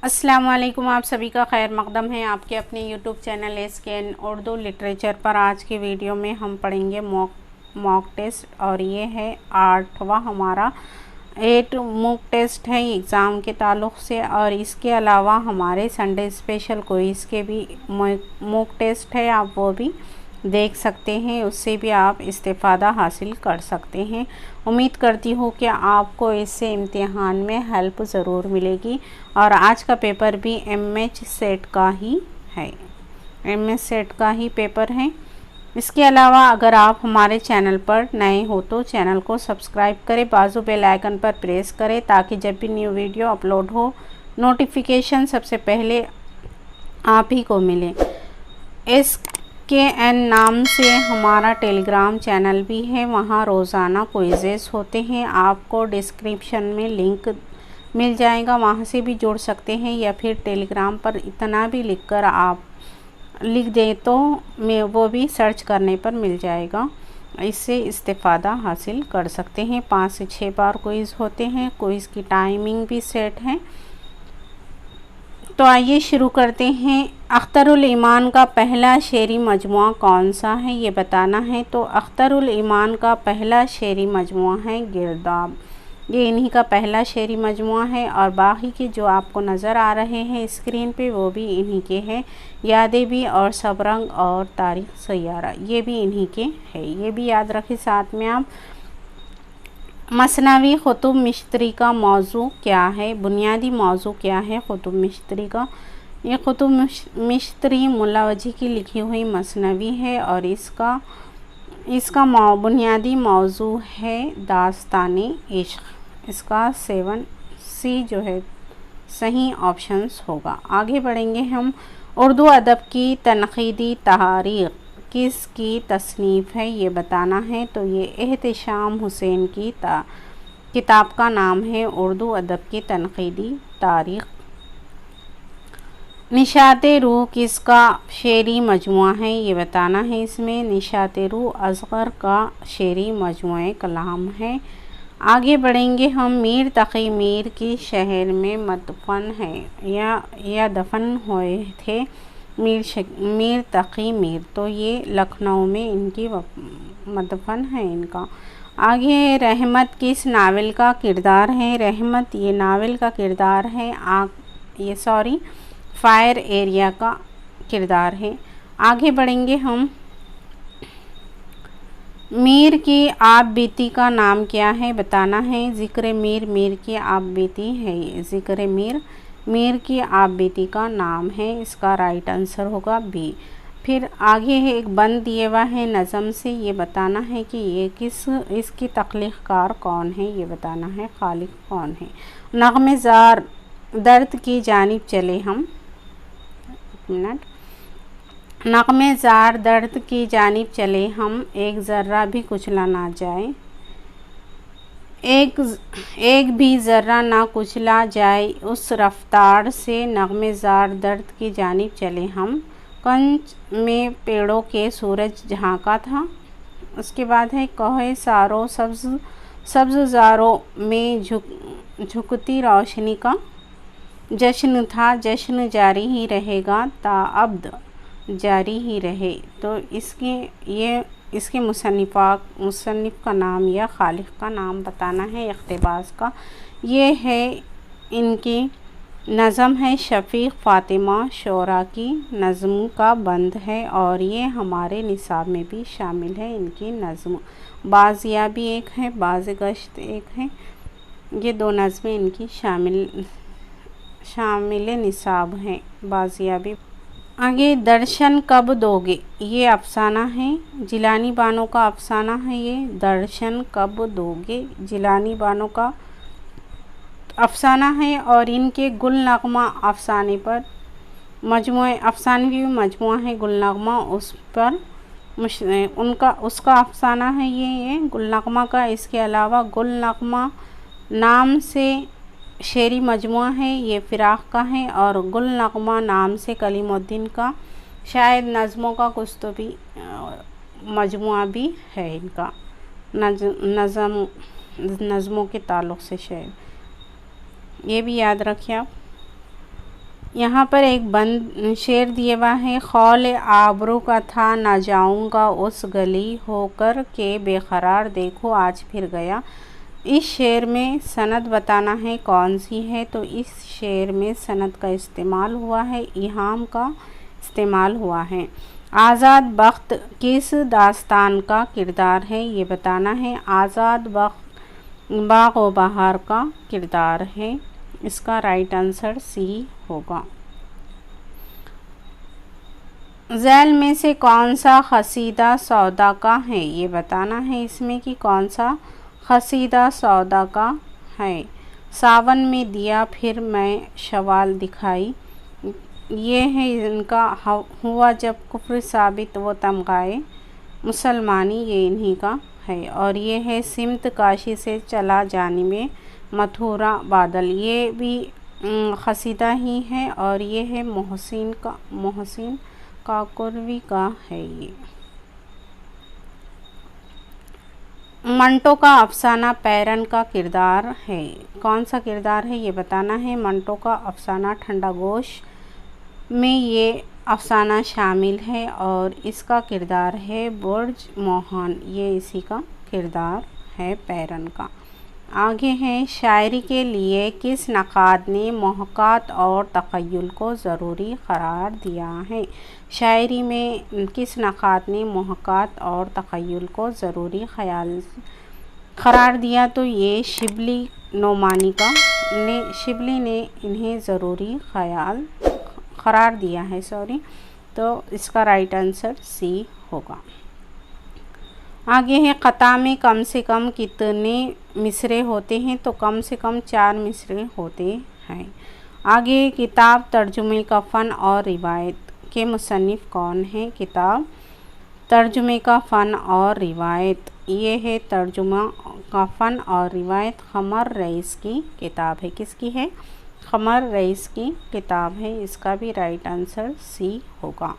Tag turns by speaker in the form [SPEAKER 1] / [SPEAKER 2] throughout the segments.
[SPEAKER 1] अस्सलाम वालेकुम, आप सभी का खैर मकदम है आपके अपने YouTube channel SKN Urdu literature पर। आज की वीडियो में हम पढ़ेंगे मॉक टेस्ट और ये है 8वां हमारा 8 मॉक टेस्ट है एग्ज़ाम के ताल्लुक़ से। और इसके अलावा हमारे संडे स्पेशल क्विज़ के भी मॉक टेस्ट है, आप वो भी देख सकते हैं, उससे भी आप इस्तेफ़ादा हासिल कर सकते हैं। उम्मीद करती हूँ कि आपको इससे इम्तिहान में हेल्प ज़रूर मिलेगी। और आज का पेपर भी MH सेट का ही है, MH सेट का ही पेपर है। इसके अलावा अगर आप हमारे चैनल पर नए हो तो चैनल को सब्सक्राइब करें, बाजू बेल आइकन पर प्रेस करें ताकि जब भी न्यू वीडियो अपलोड हो नोटिफिकेशन सबसे पहले आप ही को मिले। SKN नाम से हमारा टेलीग्राम चैनल भी है, वहाँ रोज़ाना क्विज़ेस होते हैं। आपको डिस्क्रिप्शन में लिंक मिल जाएगा, वहाँ से भी जुड़ सकते हैं, या फिर टेलीग्राम पर इतना भी लिखकर आप लिख दें तो मैं वो भी सर्च करने पर मिल जाएगा। इससे इस्तेफ़ादा हासिल कर सकते हैं। 5 से 6 बार क्विज़ होते हैं, क्विज़ की टाइमिंग भी सेट है। तो आइए शुरू करते हैं। अख्तरुल ईमान का पहला शेरी मजमुआ कौन सा है ये बताना है। तो अख्तरुल ईमान का पहला शेरी मजमुआ है गिरदाब, ये इन्हीं का पहला शेरी मजमुआ है। और बाकी के जो आपको नज़र आ रहे हैं स्क्रीन पे वो भी इन्हीं के हैं। यादें भी और सबरंग और तारीख़ सैयारा ये भी इन्हीं के हैं, ये भी याद रखें साथ में आप। मसनवी ख़ुतुब मिश्तरी का मौजू क्या है, बुनियादी मौजू क्या है ख़ुतुब मिश्तरी का। ये ख़ुतुब मिश्तरी मुल्ला वजी की लिखी हुई मसनवी है और इसका बुनियादी मौजू है दास्ताने इश्क़। इसका 7C जो है सही ऑप्शंस होगा। आगे बढ़ेंगे हम। उर्दू अदब की तनक़ीदी तारीख़ किसकी तसनीफ़ है ये बताना है। तो ये एहतिशाम हुसैन की किताब का नाम है उर्दू अदब की तनक़ीदी तारीख़। निशाते रूह किसका शेरी मजमुआ है ये बताना है। इसमें निशाते रूह असग़र का शेरी मजमुआ कलाम है। आगे बढ़ेंगे हम। मीर तक़ी मीर की शहर में मदफन है या दफन हुए थे मीर तक़ी मीर, तो ये लखनऊ में इनकी मदफन है इनका। आगे रहमत किस नावल का किरदार है। रहमत ये नावल का किरदार है, फायर एरिया का किरदार है। आगे बढ़ेंगे हम। मीर की आप बीती का नाम क्या है बताना है। ज़िक्र मीर, मीर की आप बीती है ये ज़िक्र मीर की आप बीती का नाम है। इसका राइट आंसर होगा बी। फिर आगे है एक बंद दिए हुआ है नज़म से, ये बताना है कि ये इसकी तख्लीक़कार कौन है ये बताना है, खालिक कौन है। नग़मे ज़ार दर्द की जानिब चले हम, एक मिनट। नग़मे ज़ार दर्द की जानिब चले हम, एक ज़र्रा भी कुचला ना जाए, एक भी ज़र्रा ना कुचला जाए उस रफ्तार से। नग़मे ज़ार दर्द की जानिब चले हम, कंच में पेड़ों के सूरज झांका था। उसके बाद है कहे सारो सब्ज़ में झुकती रोशनी का जश्न था, जश्न जारी ही रहेगा ताअब्द जारी ही रहे। तो इसके मुसन्निफ़ का नाम या खालिक का नाम बताना है इक़्तिबास का। ये है इनकी नज़म है शफ़ीक़ फ़ातिमा शोरा की नज़म का बंद है और ये हमारे निसाब में भी शामिल है इनकी नज़म। बाज़ियाबी एक है, बाज़-ए-गश्त एक है, ये 2 नज़में इनकी शामिल निसाब हैं बाज़ियाबी। आगे दर्शन कब दोगे ये अफ़साना है, जिलानी बानो का अफ़साना है ये। दर्शन कब दोगे जिलानी बानो का अफ़साना है। और इनके गुलनग़मा अफ़साने पर अफ़सानवी मजमुआ है गुलनग़मा, उस पर उसका अफ़साना है ये गुलनग़मा का। इसके अलावा गुलनग़मा नाम से शेरी मजमुआ है ये फ़िराक़ का है, और गुलनग़मा नाम से कलीमुद्दीन का शायद नज़मों का कुछ तो भी मजमुआ भी है इनका, नज़मों के ताल्लुक़ से शायद, ये भी याद रखिए आप। यहाँ पर एक बंद शेर दिया हुआ है, खौल आबरू का था ना जाऊँगा उस गली, होकर के बेकरार देखो आज फिर गया। इस शेर में सनद बताना है कौन सी है, तो इस शेर में सनद का इस्तेमाल हुआ है, इहाम का इस्तेमाल हुआ है। आज़ाद बख्त किस दास्तान का किरदार है, ये बताना है। आज़ाद बख्त बाग़ व बहार का किरदार है। इसका राइट आंसर सी होगा। ज़ैल में से कौन सा क़सीदा सौदा का है, ये बताना है इसमें कि कौन सा क़सीदा सौदा का है। सावन में दिया फिर मैं शवाल दिखाई, ये है इनका। हुआ जब कुफ्र साबित वो तमगाए मुसलमानी, ये इन्हीं का है। और ये है सिमत काशी से चला जानिबे मथुरा बादल, ये भी क़सीदा ही है। और ये है मोहसिन काकुरवी का है। ये मंटो का अफसाना पैरन का किरदार है, कौन सा किरदार है ये बताना है। मंटो का अफसाना ठंडा गोश में ये अफसाना शामिल है और इसका किरदार है बुर्ज मोहन, ये इसी का किरदार है पैरन का। आगे हैं, शायरी के लिए किस नक़ाद ने मोहक़ात और तख़य्युल को ज़रूरी क़रार दिया है। शायरी में किस नक़ाद ने मोहक़ात और तख़य्युल को ज़रूरी ख़याल क़रार दिया, तो ये शिबली नोमानी शिबली ने इन्हें ज़रूरी ख़याल क़रार दिया है, तो इसका राइट आंसर सी होगा। आगे है, क़ता में कम से कम कितने मिसरे होते हैं, तो कम से कम 4 मिसरे होते हैं। आगे, किताब तर्जुमे का फ़न और रिवायत के मुसन्निफ़ कौन है। किताब तर्जुमे का फ़न और रिवायत, ये है तर्जुमा का फ़न और रिवायत क़मर रईस की किताब है। किसकी है, क़मर रईस की किताब है। इसका भी राइट आंसर सी होगा।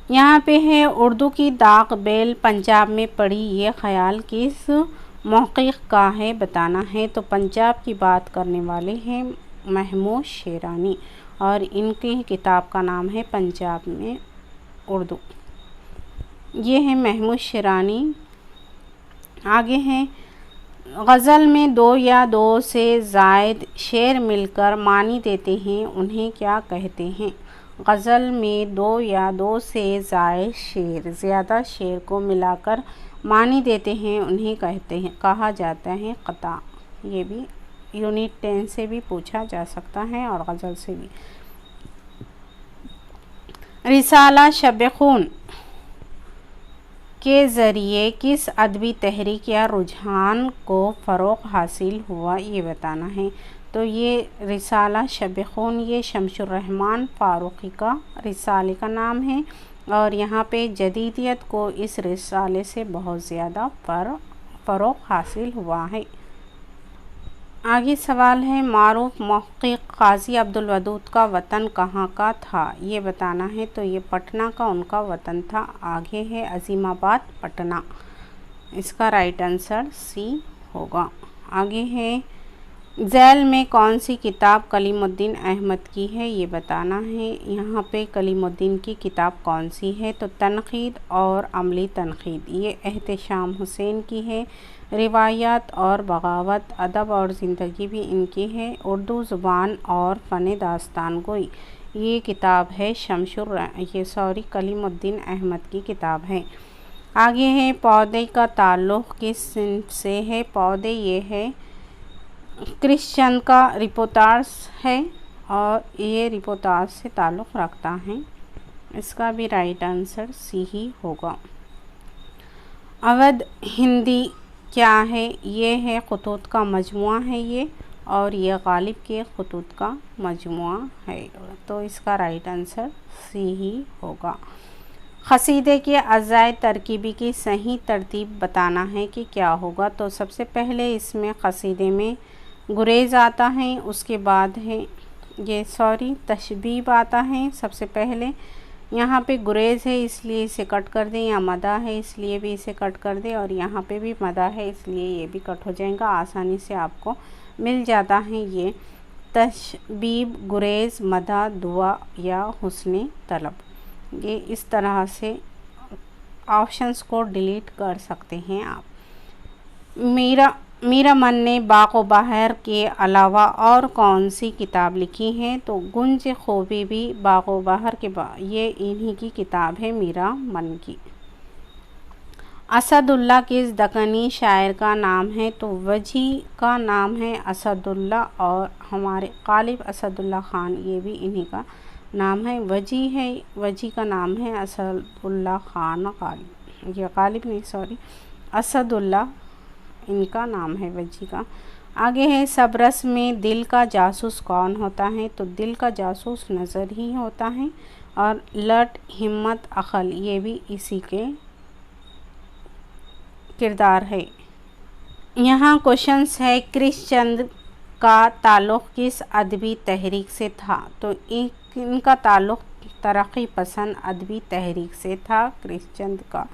[SPEAKER 1] यहाँ पे है, उर्दू की दाग बेल पंजाब में पड़ी, ये ख़याल किस मौक़िफ़ का है बताना है। तो पंजाब की बात करने वाले हैं महमूद शेरानी और इनकी किताब का नाम है पंजाब में उर्दू, ये है महमूद शेरानी। आगे हैं, गज़ल में 2 या 2 से ज़ायद शेर मिलकर मानी देते हैं, उन्हें क्या कहते हैं। गज़ल में 2 या 2 से ज़्यादा शेर को मिलाकर मानी देते हैं, उन्हें कहा जाता है क़ता। ये भी यूनिट 10 से भी पूछा जा सकता है और गज़ल से भी। रिसाला शब खून के ज़रिए किस अदबी तहरीक या रुझान को फ़रोग़ हासिल हुआ, ये बताना है। तो ये रिसाला शब खून, ये शमशुर रहमान फ़ारूक़ी का रिसाले का नाम है और यहाँ पे जदीदियत को इस रिसाले से बहुत ज़्यादा फ़रोग़ हासिल हुआ है। आगे सवाल है, मारूफ मुहक़्क़िक़ क़ाज़ी अब्दुल वदूद का वतन कहाँ का था, ये बताना है। तो ये पटना का उनका वतन था। आगे है, अज़ीमाबाद पटना, इसका राइट आंसर सी होगा। आगे है, ज़ैल में कौन सी किताब कलीमुद्दीन अहमद की है, ये बताना है। यहाँ पे कलीमुद्दीन की किताब कौन सी है, तो तनक़ीद और अमली तनक़ीद, ये एहतशाम हुसैन की है। रिवायात और बगावत, अदब और ज़िंदगी भी इनकी है। उर्दू ज़ुबान और फ़न दास्तान गोई, ये किताब है कलीमुद्दीन अहमद की किताब है। आगे है, पौधे का ताल्लुक़ किस सिंफ से है। पौधे ये है क्रिश्चन का रिपोर्टार्स है और ये रिपोर्टार्स से ताल्लुक़ रखता है। इसका भी राइट आंसर सी ही होगा। अवध हिंदी क्या है, ये है ख़ुतूत का मजमुआ है ये, और ये गालिब के ख़ुतूत का मजमुआ है, तो इसका राइट आंसर सी ही होगा। क़सीदे के अज़ाए तरकीबी की सही तरतीब बताना है कि क्या होगा। तो सबसे पहले इसमें क़सीदे में गुरेज़ आता है, उसके बाद है तशबीब आता है। सबसे पहले यहाँ पे गुरेज़ है इसलिए इसे कट कर दें, या मदा है इसलिए भी इसे कट कर दें, और यहाँ पे भी मदा है इसलिए ये भी कट हो जाएगा, आसानी से आपको मिल जाता है ये। तशबीब, गुरेज, मदा, दुआ या हुस्न तलब। ये इस तरह से ऑप्शंस को डिलीट कर सकते हैं आप। मीरा मन ने बाग़ व बहार के अलावा और कौन सी किताब लिखी है? तो गुंज ख़ूबी भी बाग़ व बहार के ये इन्हीं की किताब है, मीरा मन की। असदुल्ला किस दक्कनी शायर का नाम है? तो वजी का नाम है असदुल्ला, और हमारे गालिब असदुल्ला ख़ान, ये भी इन्हीं का नाम है। वजी है, वजी का नाम है असदुल्ला ख़ान गालिब, ये गालिब नहीं सॉरी असदुल्ला इनका नाम है वजी का। आगे है सबरस में दिल का जासूस कौन होता है? तो दिल का जासूस नज़र ही होता है, और लट, हिम्मत, अक़ल ये भी इसी के किरदार है। यहाँ क्वेश्चंस है, कृष्णचंद का ताल्लुक़ किस अदबी तहरीक से था? तो इनका ताल्लुक़ तरक्की पसंद अदबी तहरीक से था कृष्णचंद का।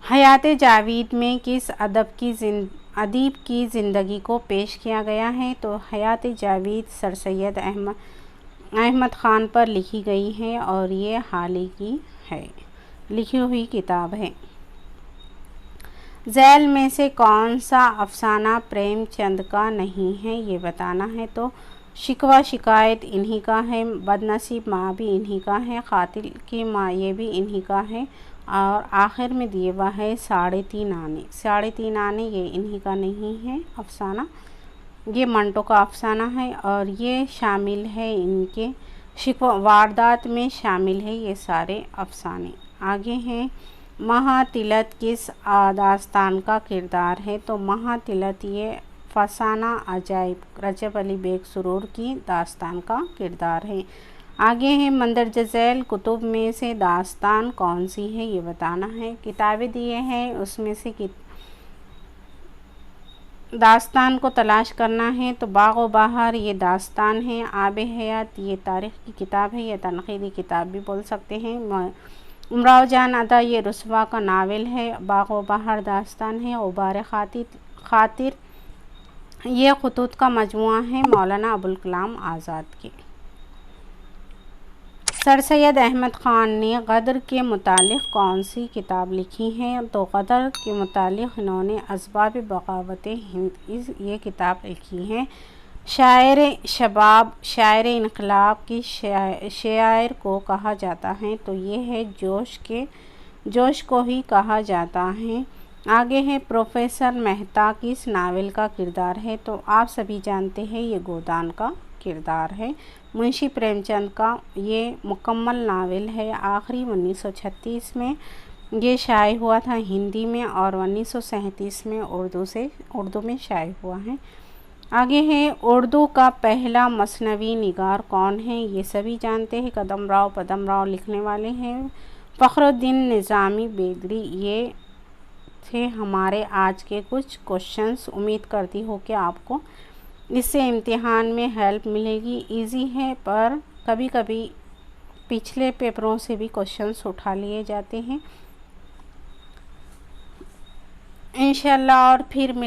[SPEAKER 1] हयाते जावेद में किस अदीब की ज़िंदगी को पेश किया गया है? तो हयाते जावेद सर सैयद अहमद ख़ान पर लिखी गई है, और ये हाल ही की है लिखी हुई किताब है। झैल में से कौन सा अफसाना प्रेमचंद का नहीं है, ये बताना है। तो शिकवा शिकायत इन्हीं का है, बदनसीब माँ भी इन्हीं का है, कातिल की माँ ये भी इन्हीं का है, और आखिर में दिए हुआ है साढ़े तीन आने ये इन्हीं का नहीं है अफसाना, ये मंटो का अफसाना है, और ये शामिल है इनके शिकवा वारदात में शामिल है ये सारे अफसाने। आगे हैं, महातिलत किस दास्तान का किरदार है? तो महातिलत ये फसाना अजाइब रजब अली बेग सुरूर की दास्तान का किरदार है। आगे है, मंदरज झैल कुतुब में से दास्तान कौन सी है, ये बताना है। किताबें दिए हैं, उसमें से दास्तान को तलाश करना है। तो बाग़ व बहार ये दास्तान है, आब हयात ये तारीख़ की किताब है, या तनक़ीदी किताब भी बोल सकते हैं। उमराव जान अदा ये रुस्वा का नावल है, बाग़ व बहार दास्तान है। गुबार खातिर ये ख़ुतूत का मजमुआ है मौलाना अबुल कलाम आज़ाद के। सर सैयद अहमद ख़ान ने ग़दर के मुतालिक़ कौन सी किताब लिखी है? तो ग़दर के मुतालिक़ इन्होंने असबाब बग़ावत हिंद ये किताब लिखी है। शायर शबाब, शायर इनकलाब की शायर को कहा जाता है, तो ये है जोश को ही कहा जाता है। आगे है, प्रोफेसर मेहता किस नावल का किरदार है? तो आप सभी जानते हैं ये गोदान का किरदार है। मुंशी प्रेमचंद का ये मुकम्मल नावल है, आखिरी 1936 में ये शाये हुआ था हिंदी में, और 1937 में उर्दू में शाये हुआ है। आगे है, उर्दू का पहला मसनवी निगार कौन है? ये सभी जानते हैं, पदम राव लिखने वाले हैं। फ़खरुद्दीन निज़ामी बेदरी। ये थे हमारे आज के कुछ क्वेश्चंस। उम्मीद करती हूँ कि आपको इससे इम्तिहान में हेल्प मिलेगी। इजी है, पर कभी कभी पिछले पेपरों से भी क्वेश्चंस उठा लिए जाते हैं इंशाल्लाह। और फिर मिले